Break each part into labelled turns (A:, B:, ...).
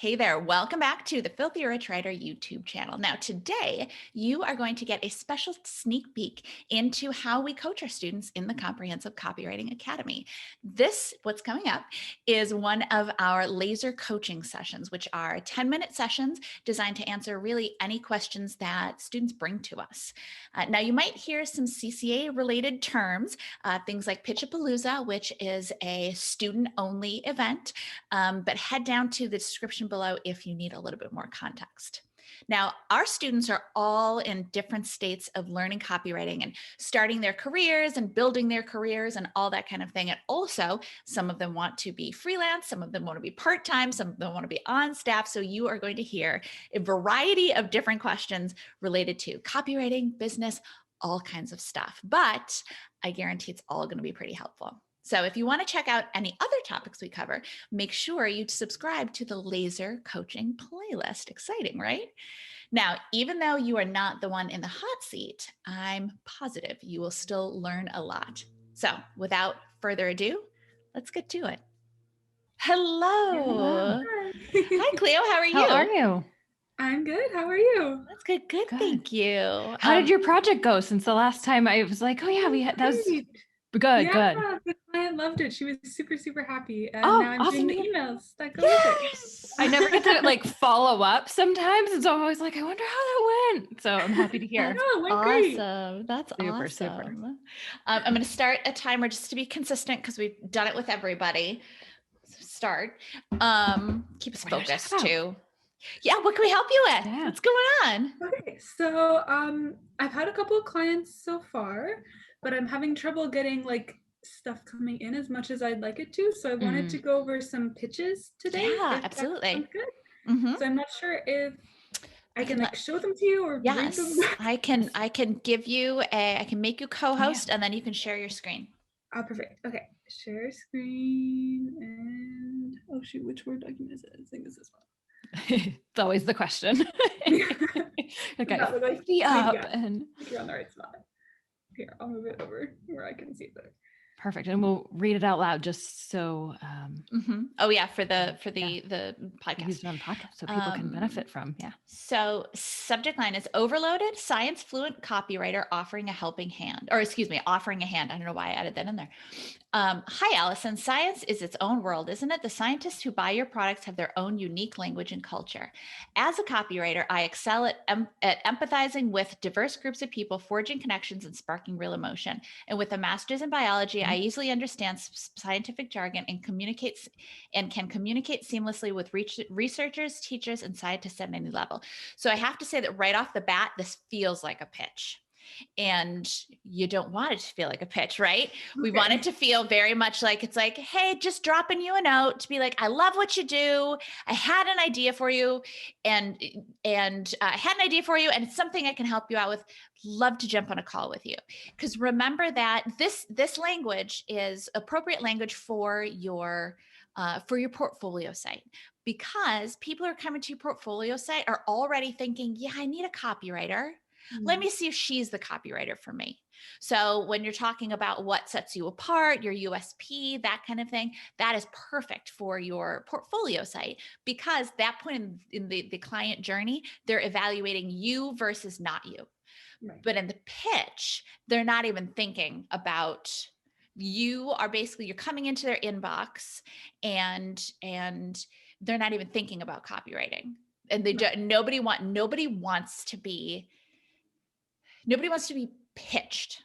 A: Hey there, welcome back to the Filthy Rich Writer YouTube channel. Now today, you are going to get a special sneak peek into how we coach our students in the Comprehensive Copywriting Academy. What's coming up, is one of our laser coaching sessions, which are 10-minute sessions designed to answer really any questions that students bring to us. Now you might hear some CCA related terms, things like Pitchapalooza, which is a student-only event, but head down to the description below if you need a little bit more context. Now, our students are all in different states of learning copywriting and starting their careers and building their careers and all that kind of thing. And also, some of them want to be freelance, some of them want to be part-time, some of them want to be on staff. So you are going to hear a variety of different questions related to copywriting, business, all kinds of stuff. But I guarantee it's all going to be pretty helpful. So if you want to check out any other topics we cover, make sure you subscribe to the Laser Coaching playlist. Exciting, right? Now, even though you are not the one in the hot seat, I'm positive you will still learn a lot. So without further ado, let's get to it. Hello. Hi, Cleo. How are you?
B: How are you?
C: I'm good. How are you?
A: That's good. Good. Thank you.
B: How did your project go since the last time I was like, oh yeah, that was good.
C: Yeah,
B: Good.
C: the client loved it. She was super, super happy. And
B: Oh,
C: now I'm
B: awesome.
C: doing the emails that go with it.
B: I never get to like follow up sometimes. And so I'm always like, I wonder how that went. So I'm happy to hear.
C: Oh, it went great.
A: Awesome. That's
B: Super,
A: awesome.
B: super.
A: I'm going to start a timer just to be consistent because we've done it with everybody. So start. Keep us focused too. Yeah, what can we help you with?
B: Yeah.
A: What's going on?
C: Okay, so I've had a couple of clients so far, but I'm having trouble getting like stuff coming in as much as I'd like it to. So I wanted to go over some pitches today.
A: Yeah,
C: if
A: absolutely.
C: That sounds good.
A: Mm-hmm.
C: So I'm not sure if I can like show them to you or read them.
A: I can give you I can make you co-host and then you can share your screen.
C: Oh, perfect. Okay, share screen and oh shoot, which Word document is it? I think it's this one.
B: It's always the question. Okay, 50 up and
C: you're on the right spot. Here, I'll move it over where I can see it better.
B: Perfect. And we'll read it out loud just so
A: Oh yeah, for the podcast.
B: Use it on podcast so people can benefit from. Yeah.
A: So subject line is overloaded science fluent copywriter offering a helping hand, or excuse me, offering a hand. I don't know why I added that in there. Hi, Allison. Science is its own world, isn't it? The scientists who buy your products have their own unique language and culture. As a copywriter, I excel at empathizing with diverse groups of people, forging connections and sparking real emotion. And with a master's in biology, I easily understand scientific jargon and can communicate seamlessly with researchers, teachers, and scientists at any level. So I have to say that right off the bat, this feels like a pitch. And you don't want it to feel like a pitch, right? Okay. We want it to feel very much like it's like, hey, just dropping you a note to be like, I love what you do. I had an idea for you and I had an idea for you and it's something I can help you out with. Love to jump on a call with you. Because remember that this language is appropriate language for your portfolio site, because people who are coming to your portfolio site are already thinking, yeah, I need a copywriter. Let me see if she's the copywriter for me. So when you're talking about what sets you apart, your USP, that kind of thing, that is perfect for your portfolio site, because that point in the client journey, they're evaluating you versus not you. Right. But in the pitch, they're not even thinking about you're coming into their inbox and they're not even thinking about copywriting. And nobody wants to be pitched.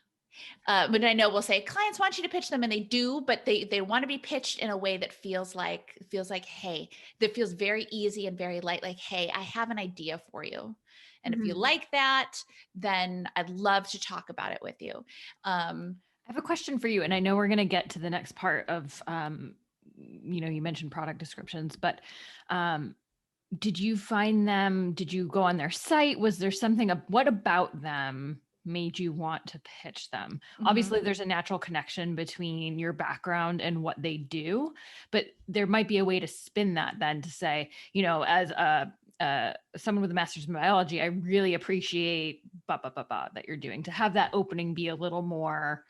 A: But I know we'll say clients want you to pitch them, and they do, but they want to be pitched in a way that feels like, hey, that feels very easy and very light. Like, hey, I have an idea for you. And if you like that, then I'd love to talk about it with you.
B: I have a question for you. And I know we're going to get to the next part of, you mentioned product descriptions, but, did you go on their site? Was there something, what about them made you want to pitch them? Obviously there's a natural connection between your background and what they do, but there might be a way to spin that then to say, as someone with a master's in biology, I really appreciate that you're doing, to have that opening be a little more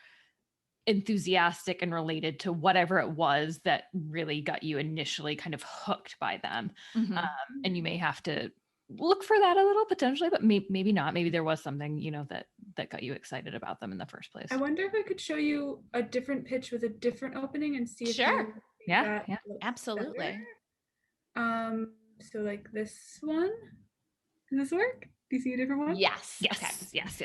B: enthusiastic and related to whatever it was that really got you initially kind of hooked by them.
A: Mhm.
B: And you may have to look for that a little potentially, but maybe not. Maybe there was something, you know, that got you excited about them in the first place.
C: I wonder if I could show you a different pitch with a different opening and see if
A: Sure.
C: you think
B: Yeah,
C: that
B: yeah.
C: looks
A: Absolutely.
C: better. So like this one. Does this work? Do you see a different one?
A: Yes.
B: Yes,
A: Okay.
B: yes.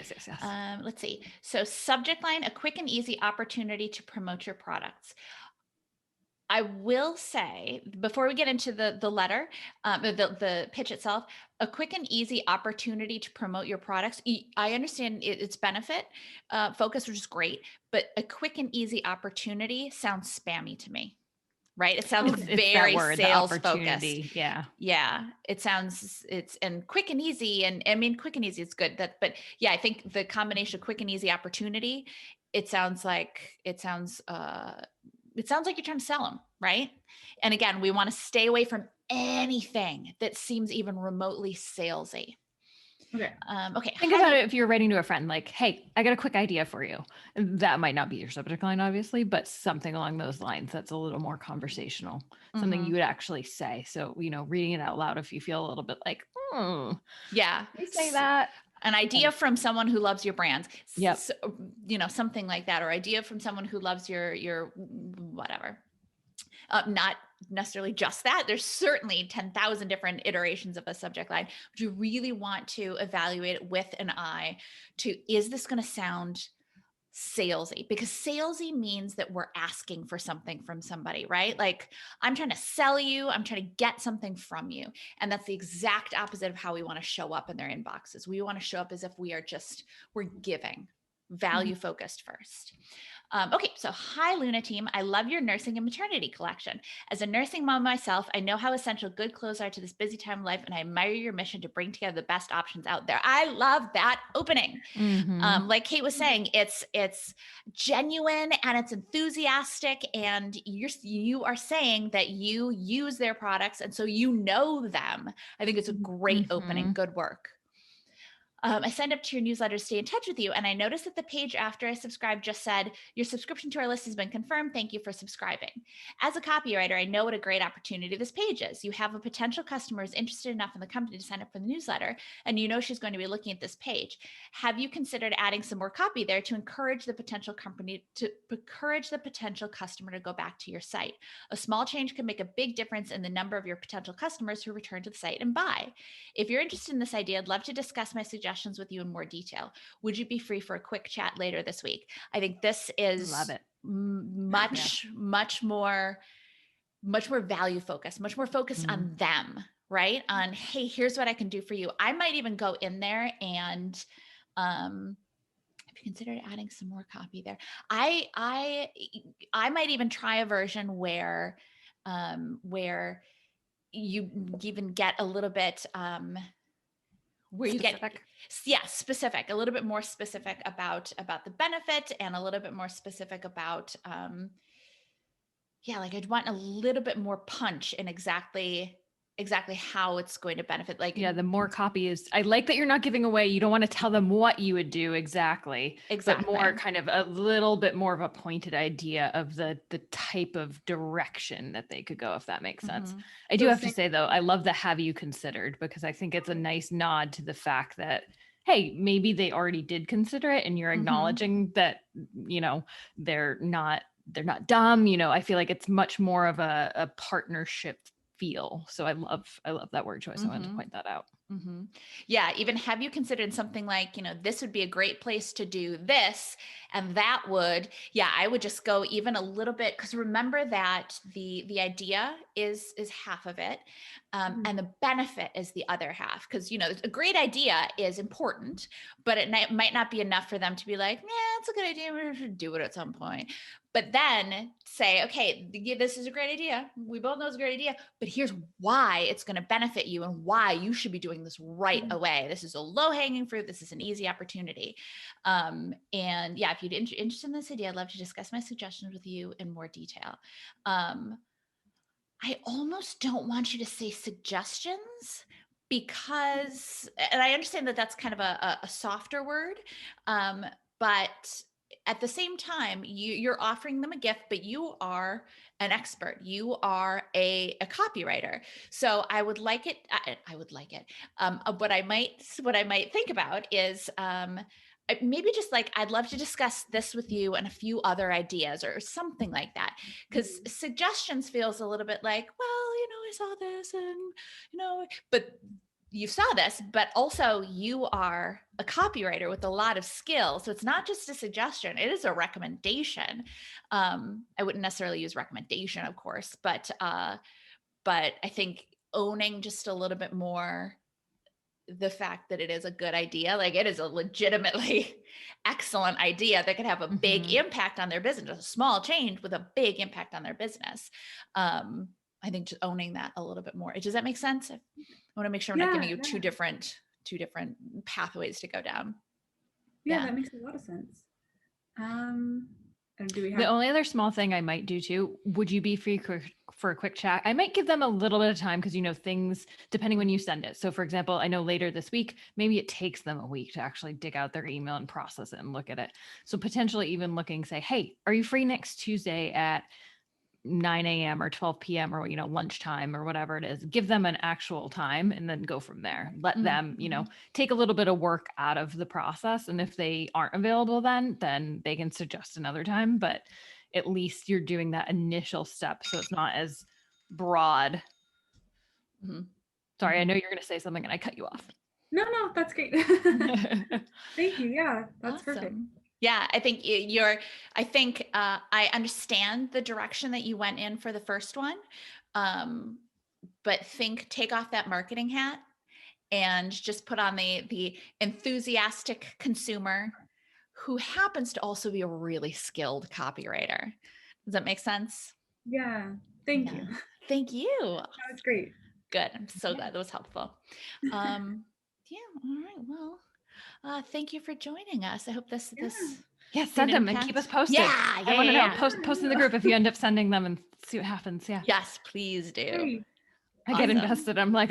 A: Let's see. So subject line, a quick and easy opportunity to promote your products. I will say, before we get into the letter, the pitch itself, a quick and easy opportunity to promote your products. I understand its benefit, focus, which is great, but a quick and easy opportunity sounds spammy to me, right? It sounds
B: It's that
A: very
B: word, the
A: sales focused.
B: opportunity. Yeah.
A: Yeah, and quick and easy, and I mean, quick and easy is good. But yeah, I think the combination of quick and easy opportunity, it sounds like you're trying to sell them, right? And again, we want to stay away from anything that seems even remotely salesy.
C: Okay.
A: Okay.
B: Think about it if you're writing to a friend, like, hey, I got a quick idea for you. And that might not be your subject line, obviously, but something along those lines that's a little more conversational, something you would actually say. So, you know, reading it out loud if you feel a little bit like,
A: yeah,
B: you say that.
A: An idea from someone who loves your brand.
B: Yep.
A: So, you know, something like that, or idea from someone who loves your whatever. Not necessarily just that. There's certainly 10,000 different iterations of a subject line, but you really want to evaluate it with an eye to, is this going to sound salesy? Because salesy means that we're asking for something from somebody, right? Like, I'm trying to sell you, I'm trying to get something from you. And that's the exact opposite of how we want to show up in their inboxes. We want to show up as if we're giving, value focused first. Okay, so hi Luna team. I love your nursing and maternity collection. As a nursing mom myself, I know how essential good clothes are to this busy time of life, and I admire your mission to bring together the best options out there. I love that opening. Like Kate was saying, it's genuine and it's enthusiastic, and you are saying that you use their products, and so you know them. I think it's a great opening. Good work. I signed up to your newsletter to stay in touch with you, and I noticed that the page after I subscribed just said, your subscription to our list has been confirmed. Thank you for subscribing. As a copywriter, I know what a great opportunity this page is. You have a potential customer who's interested enough in the company to sign up for the newsletter, and you know she's going to be looking at this page. Have you considered adding some more copy there to encourage the potential customer to go back to your site? A small change can make a big difference in the number of your potential customers who return to the site and buy. If you're interested in this idea, I'd love to discuss my suggestions with you in more detail. Would you be free for a quick chat later this week? I think this is
B: Love it.
A: much more value focused, much more focused on them, right? On, hey, here's what I can do for you. I might even go in there and have you considered adding some more copy there? I might even try a version where you even get a little bit where
B: Specific.
A: you get specific, a little bit more specific about the benefit, and a little bit more specific about like I'd want a little bit more punch in exactly how it's going to benefit. Like,
B: Yeah, the more copy is, I like that you're not giving away, you don't want to tell them what you would do exactly. But more kind of a little bit more of a pointed idea of the type of direction that they could go, if that makes sense. I do have to say though, I love the have you considered, because I think it's a nice nod to the fact that, hey, maybe they already did consider it, and you're acknowledging that, you know, they're not dumb. You know, I feel like it's much more of a partnership feel. So I love that word choice. I wanted to point that out.
A: Yeah. Even have you considered something like, you know, this would be a great place to do this, and that would, I would just go even a little bit, because remember that the idea is half of it, and the benefit is the other half. Because, you know, a great idea is important, but it might not be enough for them to be like, yeah, it's a good idea, we should do it at some point. But then say, okay, this is a great idea. We both know it's a great idea, but here's why it's going to benefit you and why you should be doing this right away. This is a low-hanging fruit. This is an easy opportunity. And if you're interested in this idea, I'd love to discuss my suggestions with you in more detail. I almost don't want you to say suggestions, because, and I understand that that's kind of a softer word, but at the same time, you're offering them a gift, but you are an expert. You are a copywriter. So I would like it. I would like it. What I might think about is maybe just like, I'd love to discuss this with you and a few other ideas or something like that. Because suggestions feels a little bit like, well, I saw this and, but you saw this, but also you are a copywriter with a lot of skill. So it's not just a suggestion, it is a recommendation. I wouldn't necessarily use recommendation, of course, but I think owning just a little bit more the fact that it is a good idea, like it is a legitimately excellent idea that could have a big impact on their business, a small change with a big impact on their business. I think just owning that a little bit more. Does that make sense? I want to make sure I'm not giving you two different pathways to go down.
C: Yeah, that makes a lot of sense. And do we have
B: the only other small thing I might do too, would you be free for a quick chat? I might give them a little bit of time because, things, depending when you send it. So for example, I know later this week, maybe it takes them a week to actually dig out their email and process it and look at it. So potentially even looking, say, hey, are you free next Tuesday at 9 a.m. or 12 p.m. or, lunchtime or whatever it is? Give them an actual time and then go from there. Let them, take a little bit of work out of the process. And if they aren't available, then they can suggest another time, but at least you're doing that initial step. So it's not as broad. Sorry, I know you're going to say something and I cut you off.
C: No, that's great. Thank you. Yeah, that's awesome. Perfect.
A: Yeah, I think I understand the direction that you went in for the first one. But take off that marketing hat and just put on the enthusiastic consumer who happens to also be a really skilled copywriter. Does that make sense?
C: Yeah. Thank you.
A: Thank you.
C: That was great.
A: Good. I'm so glad that was helpful. Yeah. All right. Well, thank you for joining us. I hope this.
B: Yeah, send them and keep us posted. I want to know. Post in the group if you end up sending them and see what happens. Yeah.
A: Yes, please do.
C: Great.
B: I get invested. I'll be like,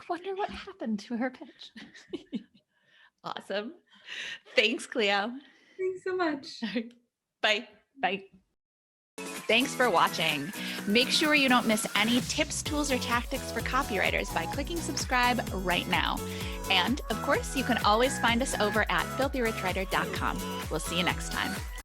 B: wonder what happened to her pitch.
A: Awesome. Thanks, Cleo.
C: Thanks so much.
A: Bye.
B: Bye.
A: Thanks for watching. Make sure you don't miss any tips, tools, or tactics for copywriters by clicking subscribe right now. And of course, you can always find us over at filthyricwriter.com. We'll see you next time.